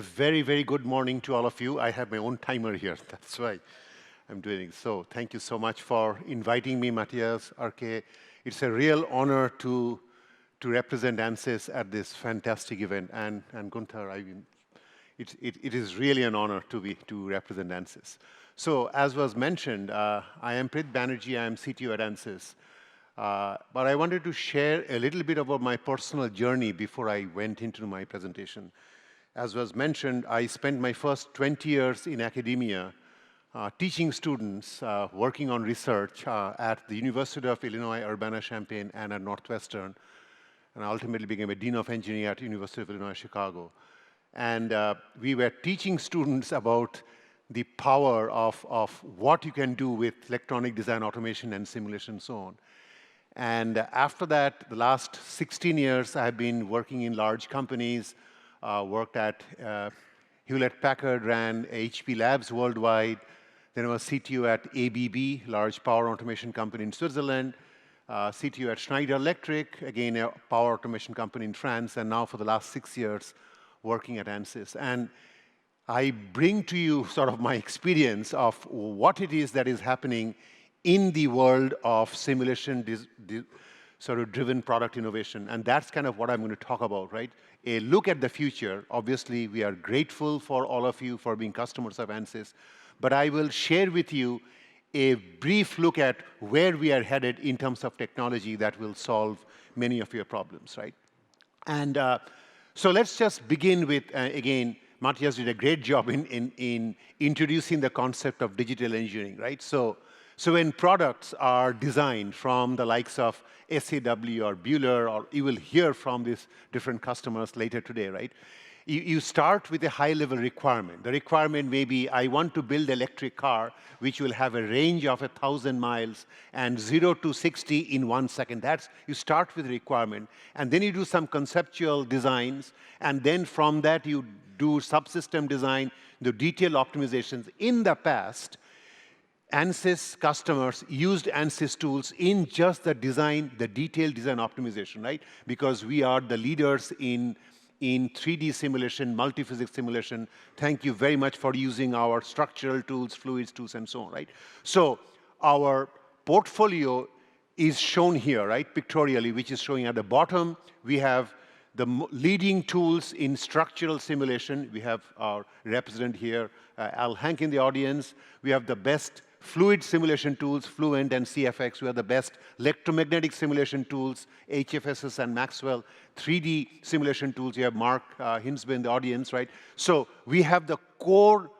A very, very good morning to all of you. I have my own timer here. That's why I'm doing it. So thank you so much for inviting me, Matthias, RK. It's a real honor to represent Ansys at this fantastic event. And Gunther, it is really an honor to represent Ansys. So as was mentioned, I am Prith Banerjee. I am CTO at Ansys. But I wanted to share a little bit about my personal journey before I went into my presentation. As was mentioned, I spent my first 20 years in academia teaching students, working on research at the University of Illinois, Urbana-Champaign, and at Northwestern. And I ultimately became a dean of engineering at University of Illinois, Chicago. And we were teaching students about the power of what you can do with electronic design automation and simulation and so on. And after that, the last 16 years, I have been working in large companies, worked at Hewlett-Packard, ran HP Labs worldwide. Then I was CTO at ABB, large power automation company in Switzerland, CTO at Schneider Electric, again, a power automation company in France, and now for the last 6 years, working at Ansys. And I bring to you sort of my experience of what it is that is happening in the world of simulation sort of driven product innovation. And that's kind of what I'm going to talk about, right? A look at the future. Obviously, we are grateful for all of you for being customers of Ansys. But I will share with you a brief look at where we are headed in terms of technology that will solve many of your problems, right? And so let's just begin with, again, Matthias did a great job in introducing the concept of digital engineering, right? So when products are designed from the likes of SAW or Bueller, or you will hear from these different customers later today, right? You start with a high-level requirement. The requirement may be, I want to build an electric car which will have a range of 1,000 miles and 0 to 60 in 1 second. You start with a requirement, and then you do some conceptual designs, and then from that you do subsystem design, the detailed optimizations. In the past, Ansys customers used Ansys tools in just the design, the detailed design optimization, right? Because we are the leaders in 3D simulation, multi-physics simulation. Thank you very much for using our structural tools, fluids tools, and so on, right? So our portfolio is shown here, right, pictorially, which is showing at the bottom. We have the leading tools in structural simulation. We have our representative here, Al Hank, in the audience. We have the best fluid simulation tools, Fluent and CFX. We have the best electromagnetic simulation tools, HFSS and Maxwell. 3D simulation tools, you have Mark Hinsby in the audience, right? So we have the core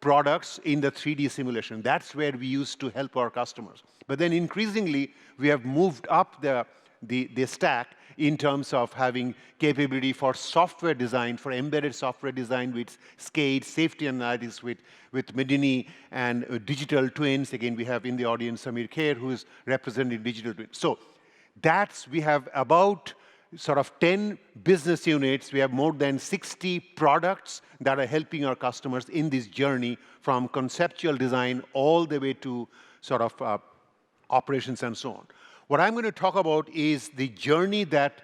products in the 3D simulation. That's where we used to help our customers. But then increasingly, we have moved up the stack in terms of having capability for software design, for embedded software design with SCADE, safety analytics with Medini, and digital twins. Again, we have in the audience Samir Kher, who is representing digital twins. So we have about sort of 10 business units. We have more than 60 products that are helping our customers in this journey from conceptual design all the way to sort of operations and so on. What I'm going to talk about is the journey that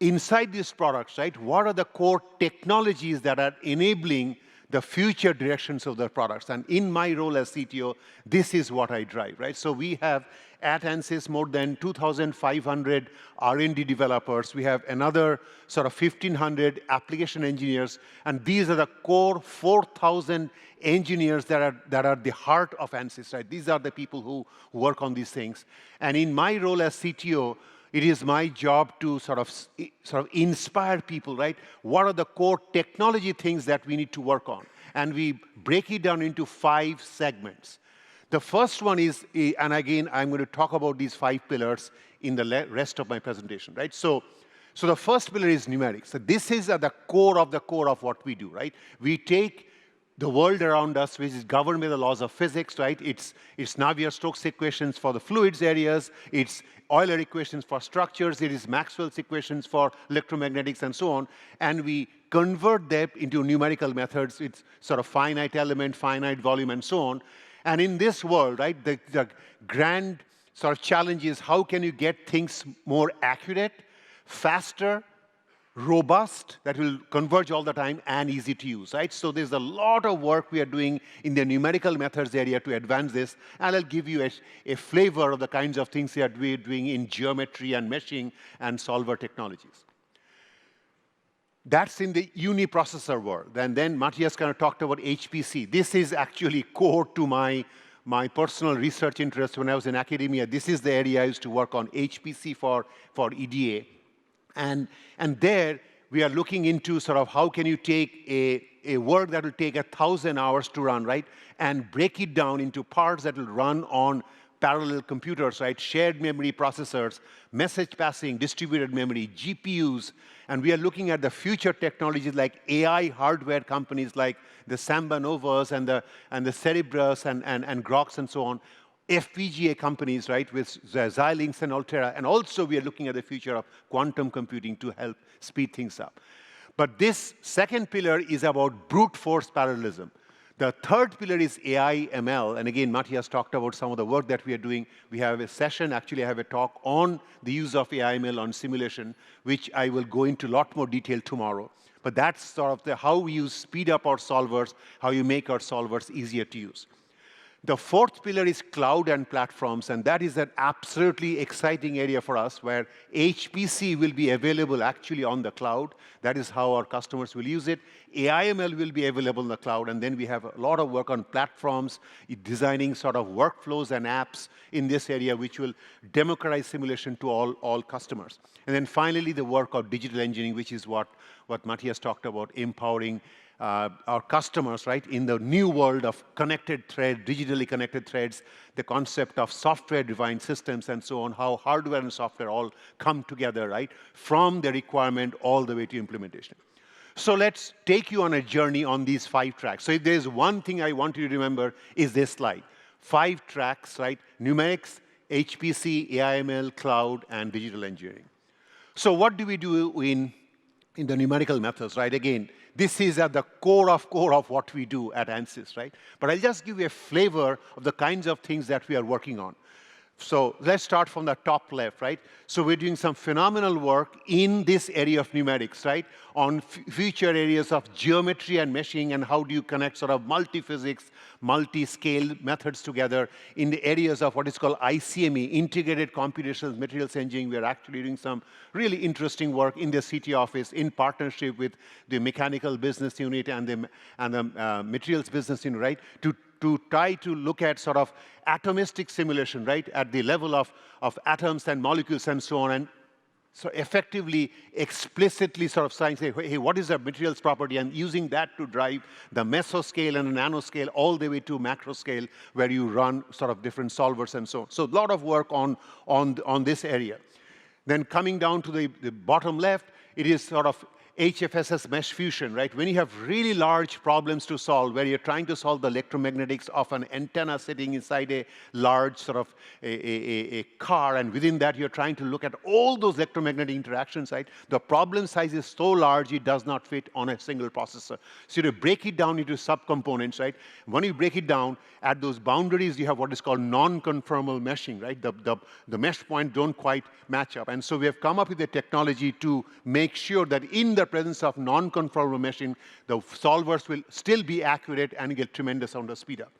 inside these products, right? What are the core technologies that are enabling the future directions of the products? And in my role as CTO, this is what I drive, right? So we have at Ansys more than 2,500 R&D developers. We have another sort of 1,500 application engineers, and these are the core 4,000 engineers that are the heart of Ansys, right? These are the people who work on these things. And in my role as CTO, it is my job to sort of inspire people, right? What are the core technology things that we need to work on? And we break it down into 5 segments. The first one is, and again, I'm going to talk about these 5 pillars in the rest of my presentation, right? So the first pillar is numerics. So this is at the core of what we do, right? We take the world around us, which is governed by the laws of physics, right? It's Navier-Stokes equations for the fluids areas. It's Euler equations for structures. It is Maxwell's equations for electromagnetics and so on. And we convert them into numerical methods. It's sort of finite element, finite volume, and so on. And in this world, right, the grand sort of challenge is how can you get things more accurate, faster, robust, that will converge all the time, and easy to use, right? So there's a lot of work we are doing in the numerical methods area to advance this, and I'll give you a flavor of the kinds of things that we're doing in geometry and meshing and solver technologies. That's in the uniprocessor world. And then Matthias kind of talked about HPC. This is actually core to my personal research interest when I was in academia. This is the area I used to work on, HPC for EDA. And there, we are looking into sort of how can you take a work that will take 1,000 hours to run, right, and break it down into parts that will run on parallel computers, right, shared memory processors, message passing, distributed memory, GPUs, and we are looking at the future technologies like AI hardware companies like the Samba Novas and the Cerebrus and Groks and so on, FPGA companies, right, with Xilinx and Altera, and also we are looking at the future of quantum computing to help speed things up. But this second pillar is about brute force parallelism. The third pillar is AI ML, and again, Matthias talked about some of the work that we are doing. We have a session, actually I have a talk on the use of AI ML on simulation, which I will go into a lot more detail tomorrow. But that's sort of how we speed up our solvers, how you make our solvers easier to use. The fourth pillar is cloud and platforms, and that is an absolutely exciting area for us where HPC will be available actually on the cloud. That is how our customers will use it. AI/ML will be available in the cloud, and then we have a lot of work on platforms, designing sort of workflows and apps in this area which will democratize simulation to all customers. And then finally, the work of digital engineering, which is what Matthias talked about, empowering our customers, right, in the new world of connected thread, digitally connected threads, the concept of software-defined systems and so on, how hardware and software all come together, right, from the requirement all the way to implementation. So let's take you on a journey on these 5 tracks. So if there's one thing I want you to remember is this slide. 5 tracks, right, numerics, HPC, AI/ML, cloud, and digital engineering. So what do we do in the numerical methods, right? Again, this is at the core of what we do at Ansys, right? But I'll just give you a flavor of the kinds of things that we are working on. So let's start from the top left, right? So we're doing some phenomenal work in this area of numerics, right? On future areas of geometry and meshing and how do you connect sort of multi-physics, multi-scale methods together in the areas of what is called ICME, Integrated Computational Materials Engineering. We're actually doing some really interesting work in the CT office in partnership with the mechanical business unit and the materials business unit, right? To try to look at sort of atomistic simulation, right, at the level of atoms and molecules and so on, and so effectively, explicitly sort of saying, say, hey, what is the materials property, and using that to drive the mesoscale and the nanoscale all the way to macro scale, where you run sort of different solvers and so on. So a lot of work on this area. Then coming down to the bottom left, it is sort of HFSS mesh fusion, right? When you have really large problems to solve, where you're trying to solve the electromagnetics of an antenna sitting inside a large sort of a car, and within that you're trying to look at all those electromagnetic interactions, right? The problem size is so large it does not fit on a single processor. So you break it down into subcomponents, right? When you break it down, at those boundaries you have what is called non-conformal meshing, right? The mesh points don't quite match up. And so we have come up with a technology to make sure that in the presence of non-conformal meshing, the solvers will still be accurate and get tremendous amount of speed up.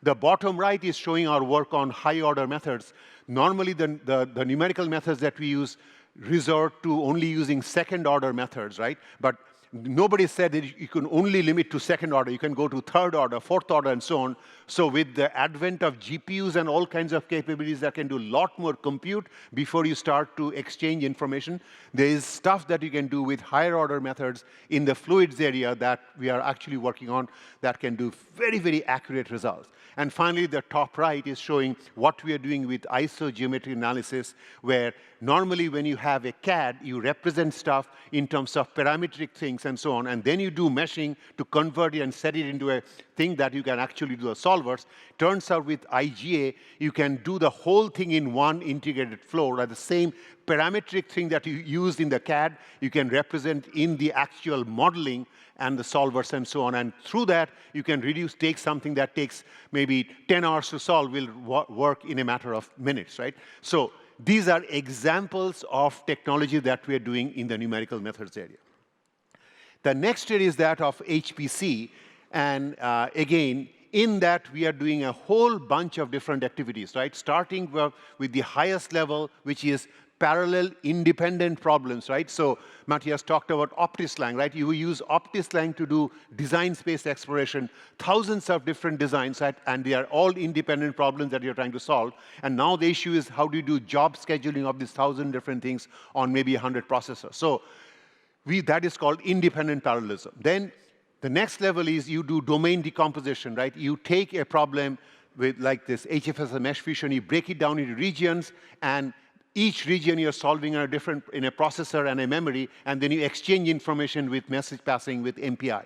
The bottom right is showing our work on high-order methods. Normally, the numerical methods that we use resort to only using second-order methods, right? But nobody said that you can only limit to second order. You can go to third order, fourth order, and so on. So with the advent of GPUs and all kinds of capabilities that can do a lot more compute before you start to exchange information, there is stuff that you can do with higher order methods in the fluids area that we are actually working on that can do very, very accurate results. And finally, the top right is showing what we are doing with isogeometry analysis, where normally when you have a CAD, you represent stuff in terms of parametric things and so on, and then you do meshing to convert it and set it into a thing that you can actually do the solvers. Turns out with IGA, you can do the whole thing in one integrated flow, or the same parametric thing that you used in the CAD, you can represent in the actual modeling and the solvers and so on. And through that, you can take something that takes maybe 10 hours to solve will work in a matter of minutes, right? So these are examples of technology that we are doing in the numerical methods area. The next area is that of HPC, and again, in that we are doing a whole bunch of different activities, right? Starting with the highest level, which is parallel independent problems, right? So Matthias talked about OptiSlang, right? You use OptiSlang to do design space exploration, thousands of different designs, right? And they are all independent problems that you're trying to solve. And now the issue is how do you do job scheduling of these 1,000 different things on maybe 100 processors? So that is called independent parallelism. Then the next level is you do domain decomposition, right? You take a problem with like this HFSS mesh fusion, you break it down into regions, and each region you're solving in a processor and a memory, and then you exchange information with message passing with MPI.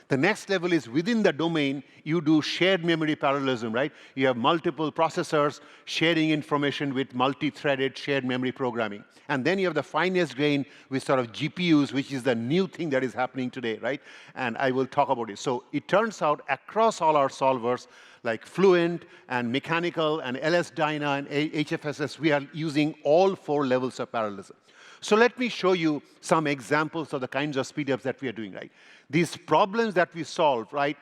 The next level is within the domain, you do shared memory parallelism, right? You have multiple processors sharing information with multi-threaded shared memory programming. And then you have the finest grain with sort of GPUs, which is the new thing that is happening today, right? And I will talk about it. So it turns out across all our solvers, like Fluent and Mechanical and LS-DYNA and HFSS, we are using all 4 levels of parallelism. So let me show you some examples of the kinds of speedups that we are doing, right? These problems that we solve, right?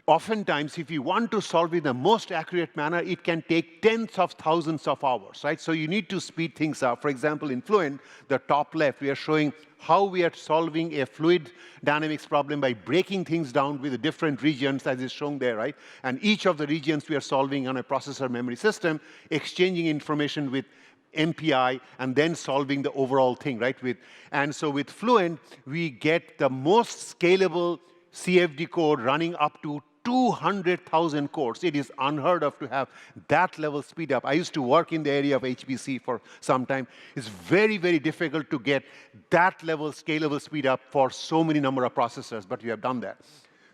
Oftentimes, if you want to solve it in the most accurate manner, it can take tens of thousands of hours, right? So you need to speed things up. For example, in Fluent, the top left, we are showing how we are solving a fluid dynamics problem by breaking things down with the different regions, as is shown there, right? And each of the regions we are solving on a processor memory system, exchanging information with MPI, and then solving the overall thing, right? And so with Fluent, we get the most scalable CFD code running up to 200,000 cores. It is unheard of to have that level speed up. I used to work in the area of HPC for some time. It's very, very difficult to get that level scalable speed up for so many number of processors, but we have done that.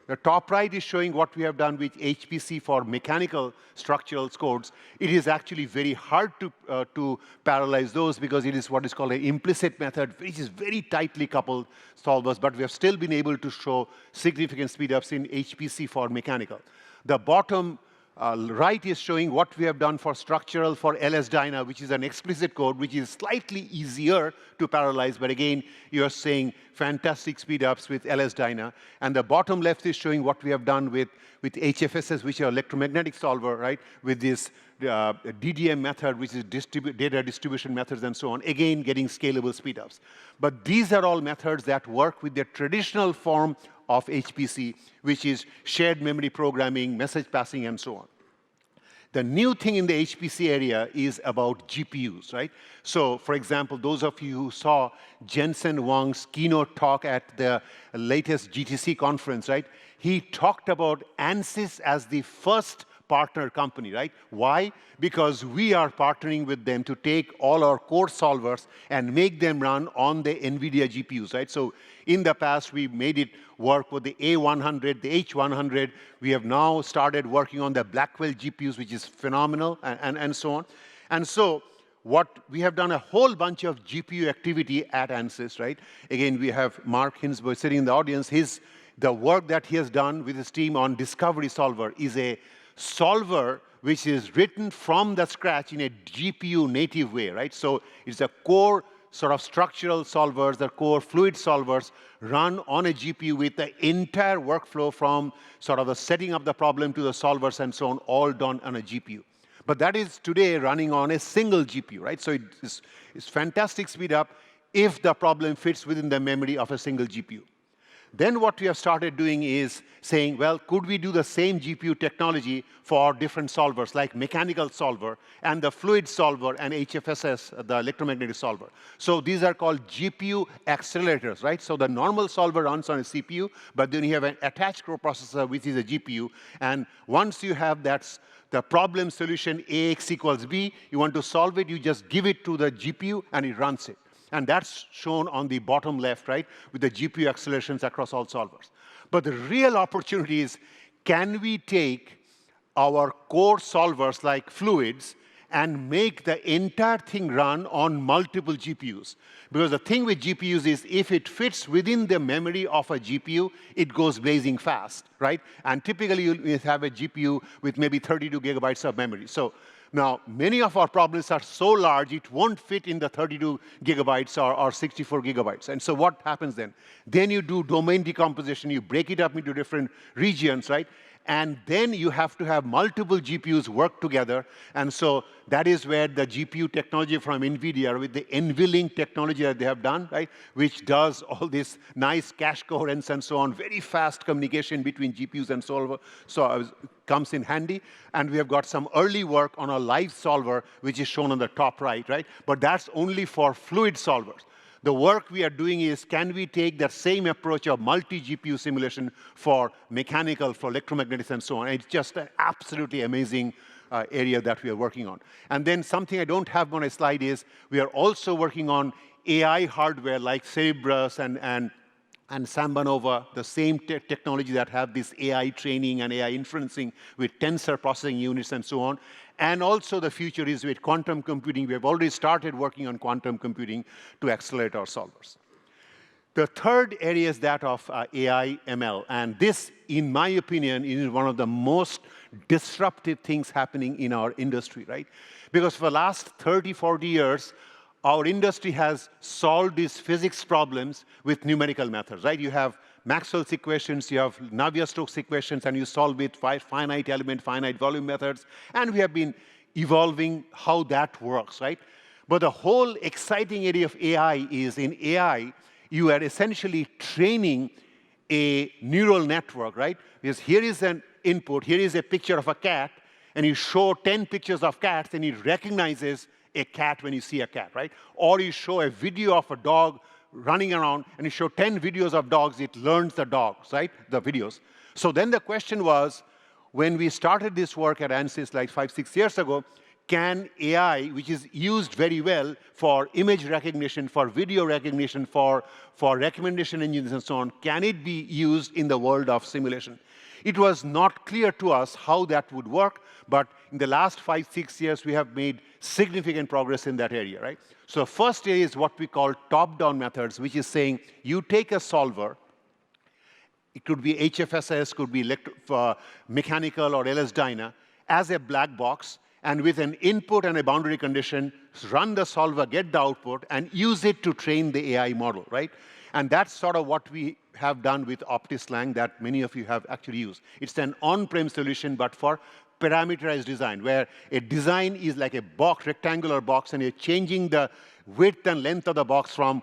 The top right is showing what we have done with HPC for mechanical structural codes. It is actually very hard to parallelize those because it is what is called an implicit method, which is very tightly coupled solvers, but we have still been able to show significant speedups in HPC for mechanical. The bottom right is showing what we have done for structural for LS-DYNA, which is an explicit code, which is slightly easier to parallelize, but again, you are seeing fantastic speedups with LS-DYNA. And the bottom left is showing what we have done with HFSS, which is electromagnetic solver, right, with this DDM method, which is data distribution methods and so on, again, getting scalable speedups. But these are all methods that work with the traditional form of HPC, which is shared memory programming, message passing, and so on. The new thing in the HPC area is about GPUs, right? So, for example, those of you who saw Jensen Huang's keynote talk at the latest GTC conference, right? He talked about Ansys as the first partner company, right? Why? Because we are partnering with them to take all our core solvers and make them run on the NVIDIA GPUs, right? So in the past, we made it work with the A100, the H100. We have now started working on the Blackwell GPUs, which is phenomenal, and so on. And so what we have done a whole bunch of GPU activity at Ansys, right? Again, we have Mark Hinsberg sitting in the audience. The work that he has done with his team on Discovery Solver is a solver which is written from the scratch in a GPU native way, right? So it's a core sort of structural solvers, the core fluid solvers run on a GPU with the entire workflow from sort of the setting up the problem to the solvers and so on, all done on a GPU. But that is today running on a single GPU, right? So it's fantastic speed up if the problem fits within the memory of a single GPU. Then what we have started doing is saying, well, could we do the same GPU technology for different solvers, like mechanical solver and the fluid solver and HFSS, the electromagnetic solver. So these are called GPU accelerators, right? So the normal solver runs on a CPU, but then you have an attached coprocessor, which is a GPU. And once you have the problem solution AX equals B, you want to solve it, you just give it to the GPU, and it runs it. And that's shown on the bottom left, right, with the GPU accelerations across all solvers. But the real opportunity is, can we take our core solvers like fluids and make the entire thing run on multiple GPUs? Because the thing with GPUs is, if it fits within the memory of a GPU, it goes blazing fast, right? And typically, you have a GPU with maybe 32 gigabytes of memory. So, Now, many of our problems are so large, it won't fit in the 32 gigabytes or 64 gigabytes. And so what happens then? Then you do domain decomposition. You break it up into different regions, right? And then you have to have multiple GPUs work together. And so that is where the GPU technology from NVIDIA, with the NVLink technology that they have done, right, which does all this nice cache coherence and so on, very fast communication between GPUs and solver, so comes in handy. And we have got some early work on a live solver, which is shown on the top right, right? But that's only for fluid solvers. The work we are doing is, can we take that same approach of multi-GPU simulation for mechanical, for electromagnetics, and so on? And it's just an absolutely amazing area that we are working on. And then something I don't have on my slide is, we are also working on AI hardware like Cerebrus and Sambanova, the same technology that have this AI training and AI inferencing with tensor processing units and so on. And also the future is with quantum computing. We have already started working on quantum computing to accelerate our solvers. The third area is that of AI ML. And this, in my opinion, is one of the most disruptive things happening in our industry, right? Because for the last 30, 40 years, our industry has solved these physics problems with numerical methods, right? You have Maxwell's equations, you have Navier-Stokes equations, and you solve with finite element, finite volume methods. And we have been evolving how that works, right? But the whole exciting area of AI is, in AI, you are essentially training a neural network, right? Because here is an input, here is a picture of a cat, and you show 10 pictures of cats, and it recognizes a cat when you see a cat, right? Or you show a video of a dog running around, and you show 10 videos of dogs, it learns the dogs, right? The videos. So then the question was, when we started this work at Ansys like 5, 6 years ago, can AI, which is used very well for image recognition, for video recognition, for recommendation engines and so on, can it be used in the world of simulation? It was not clear to us how that would work, but in the last 5, 6 years, we have made significant progress in that area, right? So first area is what we call top-down methods, which is saying you take a solver. It could be HFSS, could be mechanical or LS-DYNA, as a black box, and with an input and a boundary condition, run the solver, get the output, and use it to train the AI model, right? And that's sort of what we have done with OptiSlang that many of you have actually used. It's an on-prem solution, but for parameterized design, where a design is like a box, rectangular box, and you're changing the width and length of the box from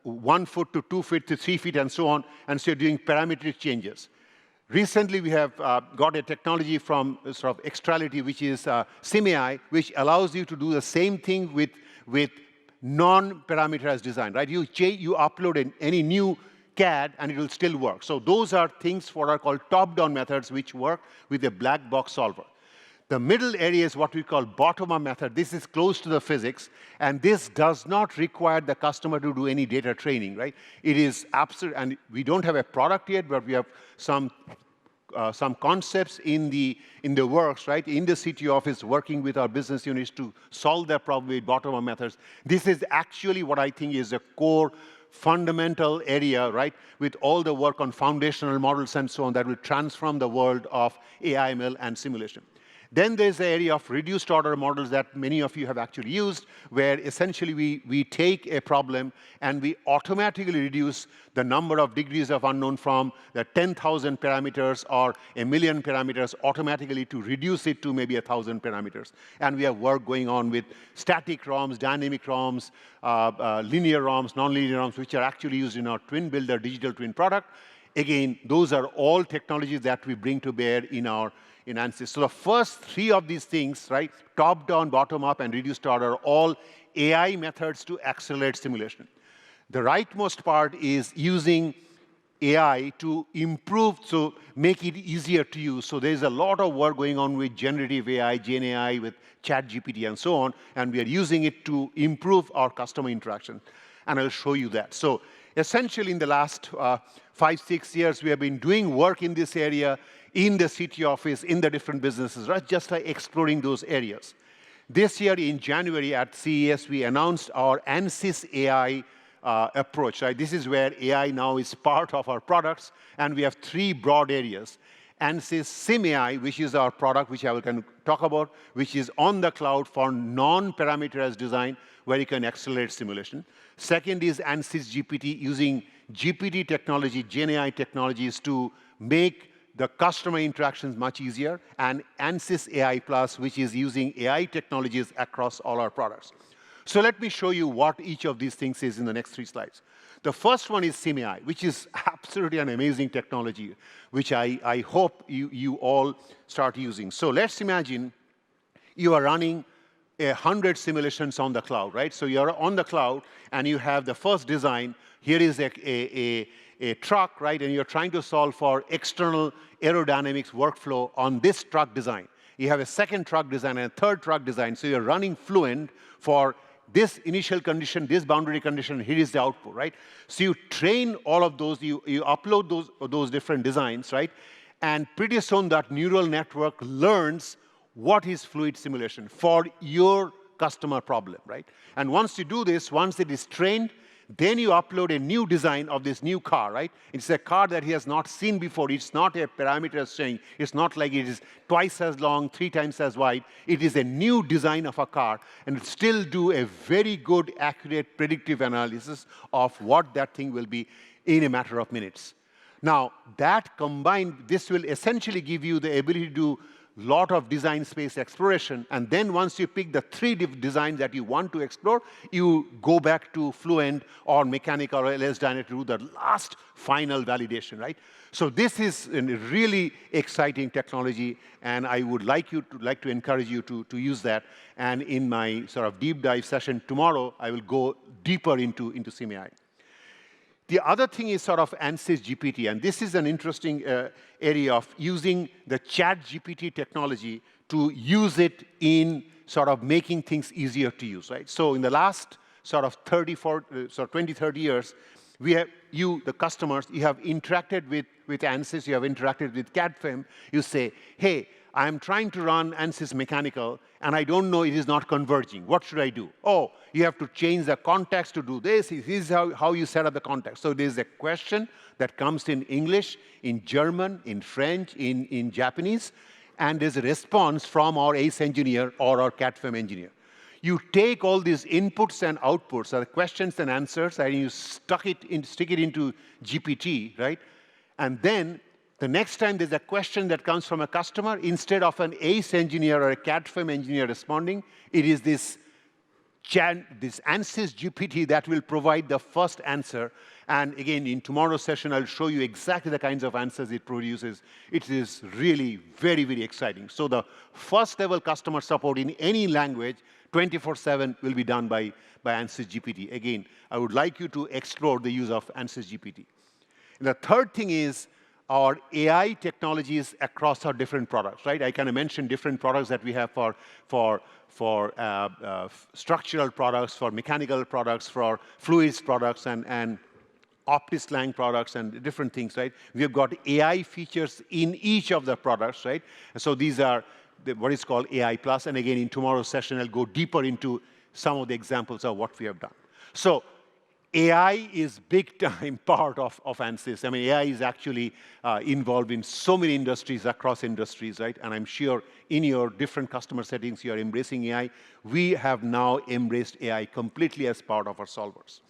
1 foot to 2 feet to 3 feet and so on, and so you're doing parametric changes. Recently, we have got a technology from sort of Extrality, which is SimAI, which allows you to do the same thing with non-parameterized design, right? You upload any new CAD, and it will still work. So those are things what are called top-down methods, which work with a black box solver. The middle area is what we call bottom-up method. This is close to the physics, and this does not require the customer to do any data training, right? It is absolute, and we don't have a product yet, but we have some concepts in the works, right? In the CTO office, working with our business units to solve that problem with bottom-up methods. This is actually what I think is a core fundamental area, right, with all the work on foundational models and so on that will transform the world of AI, ML, and simulation. Then there's the area of reduced order models that many of you have actually used, where essentially we take a problem and we automatically reduce the number of degrees of unknown from the 10,000 parameters or 1,000,000 parameters automatically to reduce it to maybe 1,000 parameters. And we have work going on with static ROMs, dynamic ROMs, linear ROMs, nonlinear ROMs, which are actually used in our Twin Builder digital twin product. Again, those are all technologies that we bring to bear in Ansys. So the first three of these things, right, top-down, bottom-up, and reduced order, all AI methods to accelerate simulation. The rightmost part is using AI to improve, so make it easier to use. So there's a lot of work going on with generative AI, Gen AI, with ChatGPT, and so on, and we are using it to improve our customer interaction. And I'll show you that. So essentially, in the last 5, 6 years, we have been doing work in this area, in the CTO office, in the different businesses, right? Just like exploring those areas. This year in January at CES, we announced our Ansys AI approach, right? This is where AI now is part of our products, and we have 3 broad areas. Ansys SimAI, which is our product, which I will talk about, which is on the cloud for non-parameterized design, where you can accelerate simulation. Second is Ansys GPT, using GPT technology, GenAI technologies to make the customer interactions much easier, and Ansys AI Plus, which is using AI technologies across all our products. So let me show you what each of these things is in the next 3 slides. The first one is SimAI, which is absolutely an amazing technology, which I hope you all start using. So let's imagine you are running 100 simulations on the cloud, right? So you're on the cloud, and you have the first design. Here is a truck, right? And you're trying to solve for external aerodynamics workflow on this truck design. You have a second truck design and a third truck design. So you're running Fluent for this initial condition, this boundary condition, here is the output, right? So you train all of those, you upload those different designs, right? And pretty soon that neural network learns what is fluid simulation for your customer problem, right? And once you do this, once it is trained, then you upload a new design of this new car, right? It's a car that he has not seen before. It's not a parameter string. It's not like it is twice as long, 3 times as wide. It is a new design of a car, and it still do a very good, accurate, predictive analysis of what that thing will be in a matter of minutes. Now, that combined, this will essentially give you the ability to do lot of design space exploration, and then once you pick the 3 designs that you want to explore, you go back to Fluent or Mechanical or LS-DYNA to do the last final validation, right? So this is a really exciting technology, and I would like to encourage you to use that. And in my sort of deep dive session tomorrow, I will go deeper into SimAI. The other thing is sort of Ansys GPT, and this is an interesting area of using the ChatGPT technology to use it in sort of making things easier to use, right? So in the last sort of 20, 30 years, we have, the customers, you have interacted with Ansys, you have interacted with CADFEM, you say, hey, I'm trying to run Ansys Mechanical, and I don't know, it is not converging. What should I do? Oh, you have to change the context to do this. This is how you set up the context. So there's a question that comes in English, in German, in French, in Japanese, and there's a response from our ACE engineer or our CADFEM engineer. You take all these inputs and outputs, or questions and answers, and you stick it into GPT, right? And then the next time there's a question that comes from a customer, instead of an ACE engineer or a CADFEM engineer responding, it is this Ansys GPT that will provide the first answer. And again, in tomorrow's session, I'll show you exactly the kinds of answers it produces. It is really very, very exciting. So the first level customer support in any language, 24/7, will be done by Ansys GPT. Again, I would like you to explore the use of Ansys GPT. And the third thing is our AI technologies across our different products, right? I kind of mentioned different products that we have for structural products, for mechanical products, for fluids products, and OptiSlang products, and different things, right? We've got AI features in each of the products, right? So these are what is called AI Plus, and again, in tomorrow's session, I'll go deeper into some of the examples of what we have done. So AI is big-time part of Ansys. I mean, AI is actually involved in so many industries, across industries, right? And I'm sure in your different customer settings, you are embracing AI. We have now embraced AI completely as part of our solvers.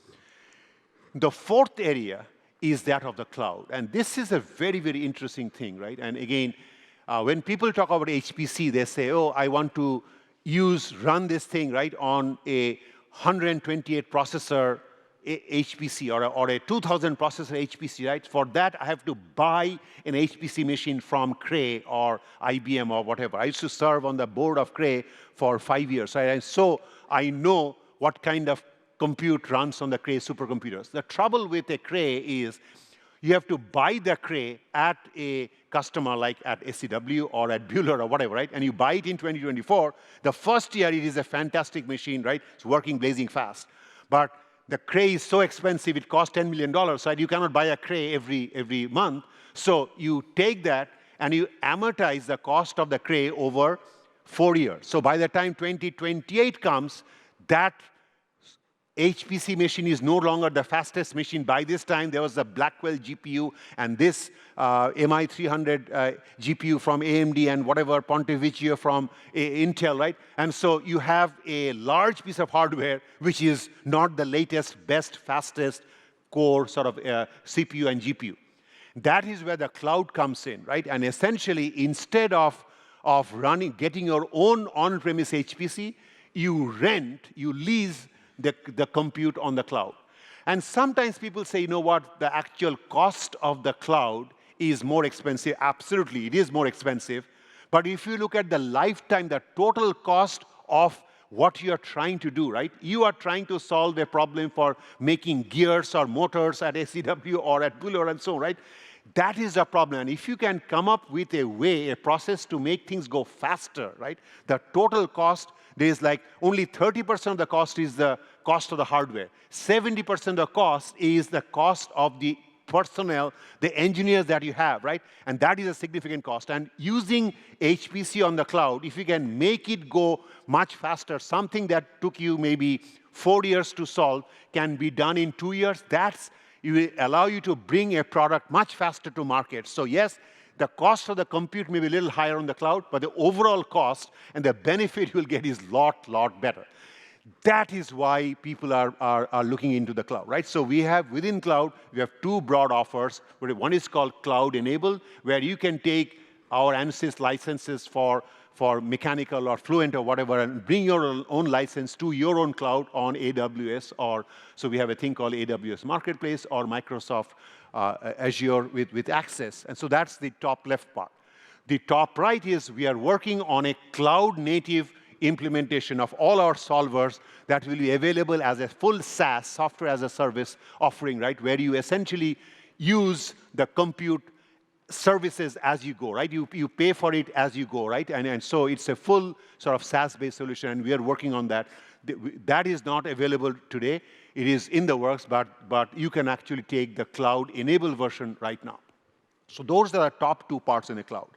The fourth area is that of the cloud. And this is a very, very interesting thing, right? And again, when people talk about HPC, they say, oh, I want to run this thing, right, on a 128 processor HPC or a 2000 processor HPC, right? For that, I have to buy an HPC machine from Cray or IBM or whatever. I used to serve on the board of Cray for 5 years, right? And so I know what kind of compute runs on the Cray supercomputers. The trouble with a Cray is you have to buy the Cray at a customer like at SCW or at Bueller or whatever, right? And you buy it in 2024. The first year, it is a fantastic machine, right? It's working blazing fast. But the Cray is so expensive, it costs $10 million, so you cannot buy a Cray every month. So you take that and you amortize the cost of the Cray over 4 years. So by the time 2028 comes, that HPC machine is no longer the fastest machine. By this time, there was the Blackwell GPU and this MI300 GPU from AMD and whatever Ponte from Intel, right? And so you have a large piece of hardware which is not the latest, best, fastest core sort of CPU and GPU. That is where the cloud comes in, right? And essentially, instead of getting your own on-premise HPC, you lease the compute on the cloud. And sometimes people say, you know what, the actual cost of the cloud is more expensive. Absolutely, it is more expensive. But if you look at the lifetime, the total cost of what you're trying to do, right? You are trying to solve a problem for making gears or motors at SCW or at Buller and so on, right? That is a problem. And if you can come up with a process to make things go faster, right? The total cost, there is like only 30% of the cost is the cost of the hardware. 70% of the cost is the cost of the personnel, the engineers that you have, right? And that is a significant cost. And using HPC on the cloud, if you can make it go much faster, something that took you maybe 4 years to solve can be done in 2 years, it will allow you to bring a product much faster to market. So yes, the cost of the compute may be a little higher on the cloud, but the overall cost and the benefit you'll get is lot better. That is why people are looking into the cloud, right? So we have, within cloud, we have two broad offers. One is called Cloud Enabled, where you can take our Ansys licenses for mechanical or Fluent or whatever and bring your own license to your own cloud on AWS, or so we have a thing called AWS Marketplace or Microsoft Azure with Access. And so that's the top left part. The top right is we are working on a cloud-native implementation of all our solvers that will be available as a full SaaS, software as a service offering, right? Where you essentially use the compute services as you go, right? You pay for it as you go, right? And so it's a full sort of SaaS-based solution, and we are working on that. That is not available today. It is in the works, but you can actually take the cloud-enabled version right now. So those are the top two parts in the cloud.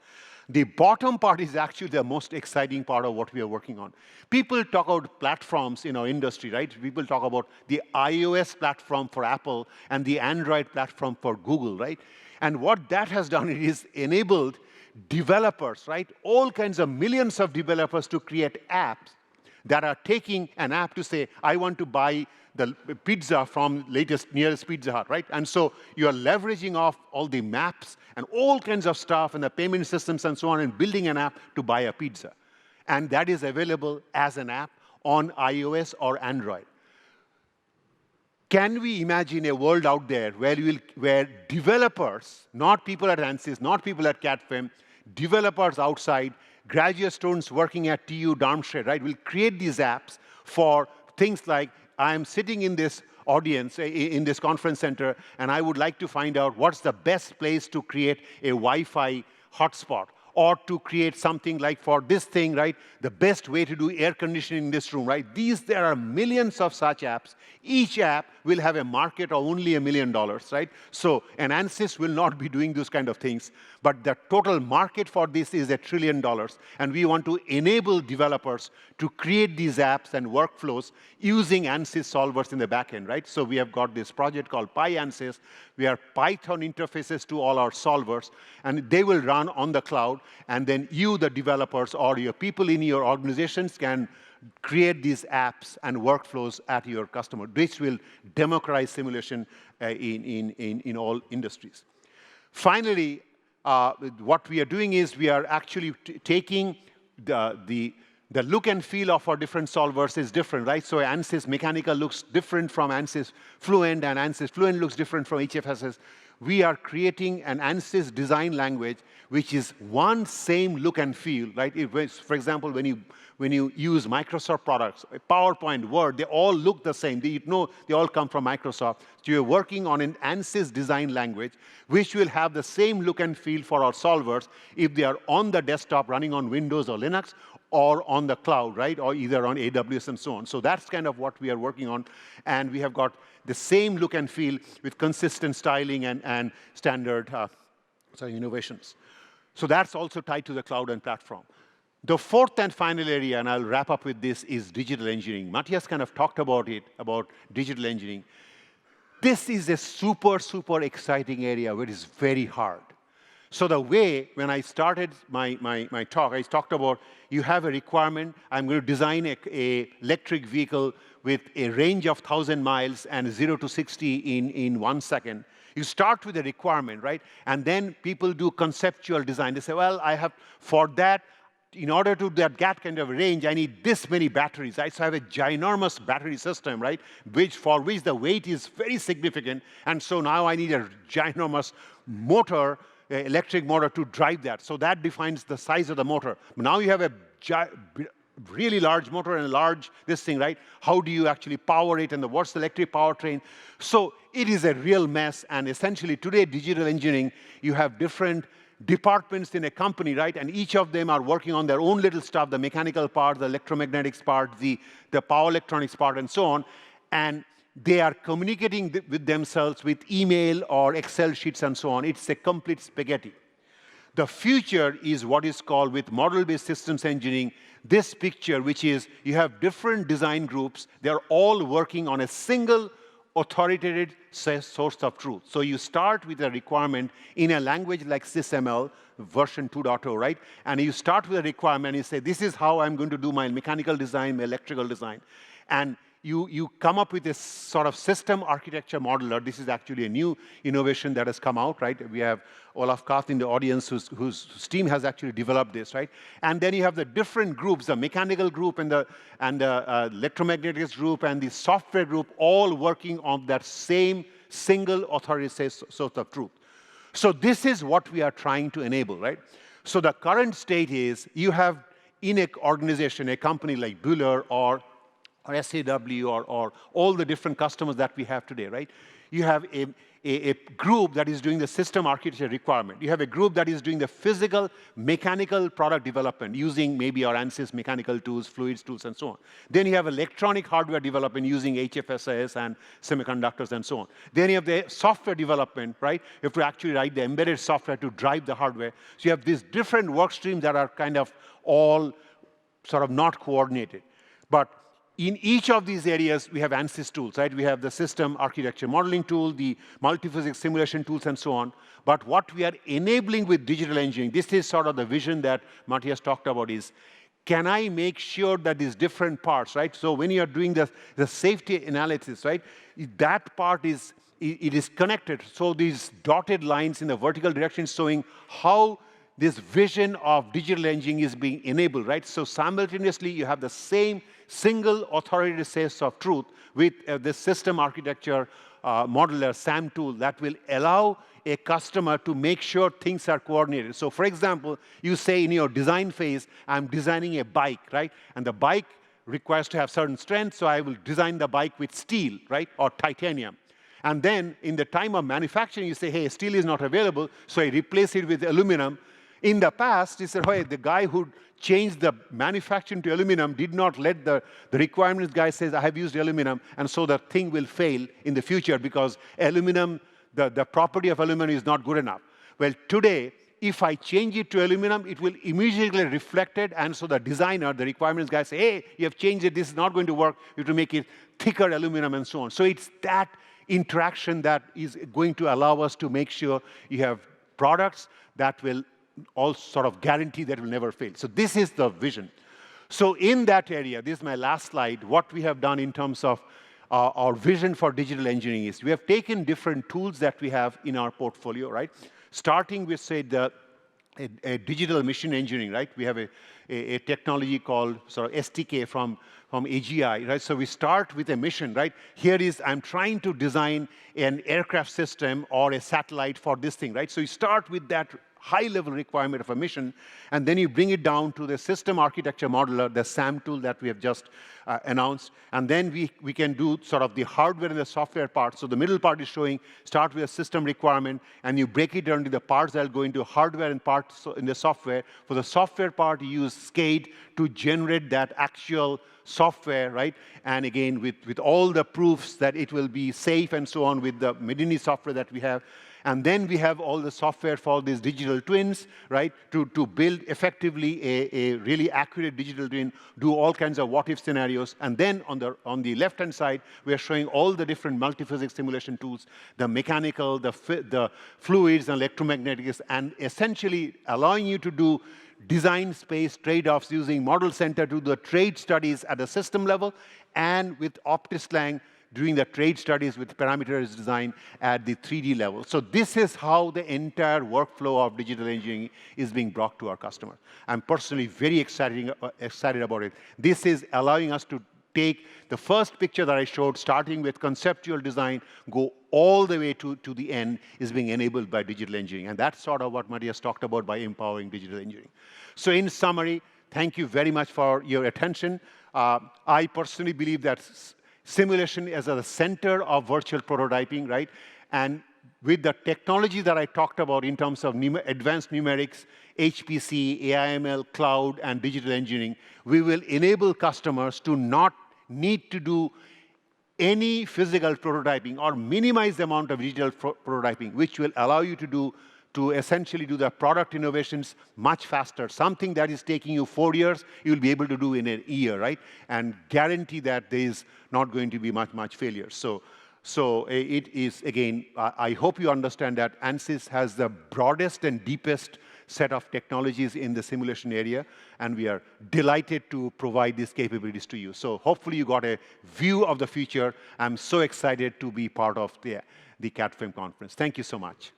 The bottom part is actually the most exciting part of what we are working on. People talk about platforms in our industry, right? People talk about the iOS platform for Apple and the Android platform for Google, right? And what that has done is enabled developers, right? All kinds of millions of developers to create apps that are taking an app to say, I want to buy the pizza from nearest Pizza Hut, right? And so you are leveraging off all the maps and all kinds of stuff and the payment systems and so on and building an app to buy a pizza. And that is available as an app on iOS or Android. Can we imagine a world out there where developers, not people at Ansys, not people at CADFEM, developers outside, graduate students working at TU Darmstadt, right, will create these apps for things like, I'm sitting in this audience, in this conference center, and I would like to find out what's the best place to create a Wi-Fi hotspot, or to create something like for this thing, right, the best way to do air conditioning in this room, right? There are millions of such apps. Each app will have a market of only $1 million, right? So an Ansys will not be doing those kind of things, but the total market for this is $1 trillion, and we want to enable developers to create these apps and workflows using Ansys solvers in the back end, right? So we have got this project called PyAnsys. We are Python interfaces to all our solvers, and they will run on the cloud, and then you, the developers, or your people in your organizations can create these apps and workflows at your customer. This will democratize simulation in all industries. Finally, what we are doing is we are actually taking the look and feel of our different solvers is different, right? So Ansys Mechanical looks different from Ansys Fluent, and Ansys Fluent looks different from HFSS. We are creating an Ansys design language which is one same look and feel, right? For example, when you use Microsoft products, PowerPoint, Word, they all look the same. They all come from Microsoft. So you're working on an Ansys design language which will have the same look and feel for our solvers if they are on the desktop running on Windows or Linux, or on the cloud, right? Or either on AWS and so on. So that's kind of what we are working on. And we have got the same look and feel with consistent styling and standard innovations. So that's also tied to the cloud and platform. The fourth and final area, and I'll wrap up with this, is digital engineering. Matthias kind of talked about it, about digital engineering. This is a super, super exciting area where it's very hard. So the way, when I started my talk, I talked about you have a requirement. I'm going to design a electric vehicle with a range of 1,000 miles and 0 to 60 in 1 second. You start with a requirement, right? And then people do conceptual design. They say, well, I have, for that, in order to get that kind of range, I need this many batteries, right? So I have a ginormous battery system, right? For which the weight is very significant. And so now I need a ginormous motor, electric motor to drive that. So that defines the size of the motor. Now you have a really large motor and a large this thing, right? How do you actually power it, and what's the electric powertrain? So it is a real mess. And essentially today, digital engineering, you have different departments in a company, right? And each of them are working on their own little stuff, the mechanical part, the electromagnetics part, the power electronics part, and so on. And they are communicating with themselves with email or Excel sheets and so on. It's a complete spaghetti. The future is what is called, with model-based systems engineering, this picture, which is you have different design groups. They're all working on a single authoritative source of truth. So you start with a requirement in a language like SysML, version 2.0, right? And you start with a requirement, and you say, this is how I'm going to do my mechanical design, my electrical design. And you come up with this sort of system architecture modeler. This is actually a new innovation that has come out, right? We have Olaf Kath in the audience whose team has actually developed this, right? And then you have the different groups, the mechanical group and the electromagnetics group and the software group, all working on that same single authoritative source of truth. So this is what we are trying to enable, right? So the current state is you have in an organization, a company like Bühler or SAW or all the different customers that we have today, right? You have a group that is doing the system architecture requirement. You have a group that is doing the physical, mechanical product development using maybe our Ansys mechanical tools, fluids tools, and so on. Then you have electronic hardware development using HFSS and semiconductors and so on. Then you have the software development, right? You have to actually write the embedded software to drive the hardware. So you have these different work streams that are kind of all sort of not coordinated. But in each of these areas, we have Ansys tools, right? We have the system architecture modeling tool, the multiphysics simulation tools, and so on. But what we are enabling with digital engineering, this is sort of the vision that Matthias talked about, is can I make sure that these different parts, right? So when you're doing the safety analysis, right, that part is connected. So these dotted lines in the vertical direction showing how this vision of digital engineering is being enabled, right? So simultaneously, you have the same single authoritative source of truth with this system architecture modeler, SAM tool, that will allow a customer to make sure things are coordinated. So for example, you say in your design phase, I'm designing a bike, right? And the bike requires to have certain strength, so I will design the bike with steel, right, or titanium. And then in the time of manufacturing, you say, hey, steel is not available, so I replace it with aluminum. In the past, you said, hey, the guy who changed the manufacturing to aluminum did not let the requirements guy says, I have used aluminum, and so the thing will fail in the future because aluminum, the property of aluminum is not good enough. Well, today, if I change it to aluminum, it will immediately reflect it, and so the designer, the requirements guy say, hey, you have changed it, this is not going to work, you have to make it thicker aluminum and so on. So it's that interaction that is going to allow us to make sure you have products that will all sort of guarantee that will never fail. So this is the vision. So in that area, this is my last slide, what we have done in terms of our vision for digital engineering is we have taken different tools that we have in our portfolio, right? Starting with, say, a digital machine engineering, right? We have a technology called sort of STK from AGI, right? So we start with a mission, right? Here is, I'm trying to design an aircraft system or a satellite for this thing, right? So you start with that high-level requirement of a mission, and then you bring it down to the system architecture modeler, the SAM tool that we have just announced, and then we can do sort of the hardware and the software part. So the middle part is showing, start with a system requirement, and you break it down to the parts that go into hardware and parts in the software. For the software part, you use SCADE to generate that actual software, right? And again, with all the proofs that it will be safe and so on with the Medini software that we have. And then we have all the software for these digital twins, right, to build effectively a really accurate digital twin, do all kinds of what-if scenarios. And then on the left-hand side, we are showing all the different multiphysics simulation tools, the mechanical, the fluids, and electromagnetics, and essentially allowing you to do design space trade-offs using Model Center to do the trade studies at the system level, and with OptiSlang doing the trade studies with parameterized design at the 3D level. So this is how the entire workflow of digital engineering is being brought to our customers. I'm personally very excited about it. This is allowing us to take the first picture that I showed, starting with conceptual design, go all the way to the end, is being enabled by digital engineering. And that's sort of what Matthias talked about by empowering digital engineering. So in summary, thank you very much for your attention. I personally believe that simulation is at the center of virtual prototyping, right? And with the technology that I talked about in terms of advanced numerics, HPC, AI/ML, cloud, and digital engineering, we will enable customers to not need to do any physical prototyping or minimize the amount of digital prototyping, which will allow you to essentially do the product innovations much faster. Something that is taking you 4 years, you'll be able to do in a year, right? And guarantee that there is not going to be much failure. So it is, again, I hope you understand that Ansys has the broadest and deepest set of technologies in the simulation area, and we are delighted to provide these capabilities to you. So hopefully you got a view of the future. I'm so excited to be part of the CADFEM conference. Thank you so much.